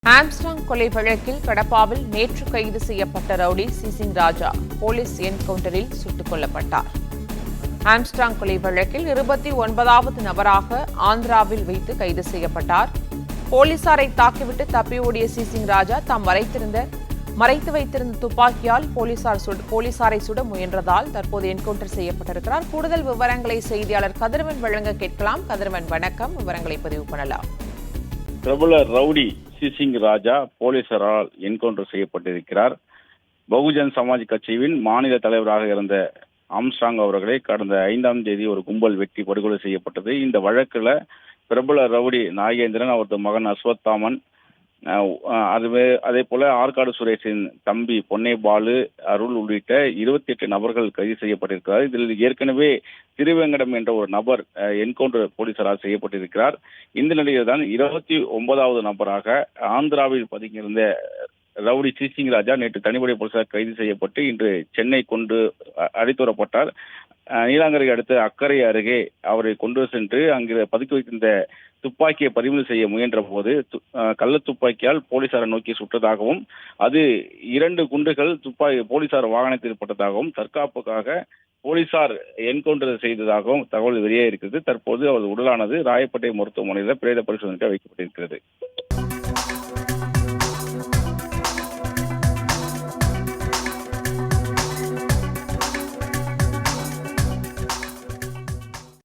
Armstrong கொலை வழக்கில் கடப்பாவில் நேற்று கைது செய்யப்பட்ட ரவுடி சிசிங் ராஜா போலீஸ் என்கவுண்டரில் சுட்டுக் கொல்லப்பட்டார். ஆம்ஸ்ட்ராங் கொலை வழக்கில் 29வது நபராக ஆந்திராவில் வைத்து கைது செய்யப்பட்டார். போலீசாரை தாக்கிவிட்டு தப்பி ஓடிய சிசிங் ராஜா தாம் மறைத்து வைத்திருந்த துப்பாக்கியால் போலீசாரை சுட முயன்றதால் தற்போது என்கவுண்டர் செய்யப்பட்டிருக்கிறார். கூடுதல் விவரங்களை செய்தியாளர் கதிரவன் வழங்க கேட்கலாம். கதிரவன், வணக்கம். விவரங்களை பதிவு பண்ணலாம். பிரபல ரவுடி சிசிங் ராஜா போலீசாரால் என்கவுண்டர் செய்யப்பட்டிருக்கிறார். பகுஜன் சமாஜ் கட்சியின் மாநில தலைவராக இருந்த ஆம்ஸ்ட்ராங் அவர்களை கடந்த 5ஆம் தேதி ஒரு கும்பல் வெட்டி படுகொலை செய்யப்பட்டது. இந்த வழக்குல பிரபல ரவுடி நாகேந்திரன், அவரது மகன் அஸ்வத்தாமன், அதே போல ஆற்காடு சுரேஷின் தம்பி பொன்னே பாலு, அருள் உள்ளிட்ட 28 நபர்கள் கைது செய்யப்பட்டிருக்கிறார். இதில் ஏற்கனவே திருவேங்கடம் என்ற ஒரு நபர் என்கவுண்டர் போலீசாரால் செய்யப்பட்டிருக்கிறார். இந்த நிலையில் தான் 29வது நபராக ஆந்திராவில் பதுங்கியிருந்த ரவுடி சிசிங் ராஜா நேற்று தனிப்படை போலீசார் கைது செய்யப்பட்டு இன்று சென்னை கொண்டு அழைத்து வரப்பட்டார். நீலாங்கரை அடுத்த அக்கரை அருகே அவரை கொண்டு சென்று அங்கு பதுக்கி வைத்திருந்த துப்பாக்கியை பறிமுதல் செய்ய முயன்ற போது கள்ள துப்பாக்கியால் போலீசாரை நோக்கி சுட்டதாகவும், அது 2 குண்டுகள் போலீசார் வாகனத்தில் பட்டதாகவும், தற்காப்புக்காக போலீசார் என்கவுண்டர் செய்ததாகவும் தகவல் வெளியே இருக்கிறது. தற்போது அவர் உடலானது ராயப்பேட்டை மருத்துவமனையில் பிரேத பரிசோதனைக்கு வைக்கப்பட்டிருக்கிறது.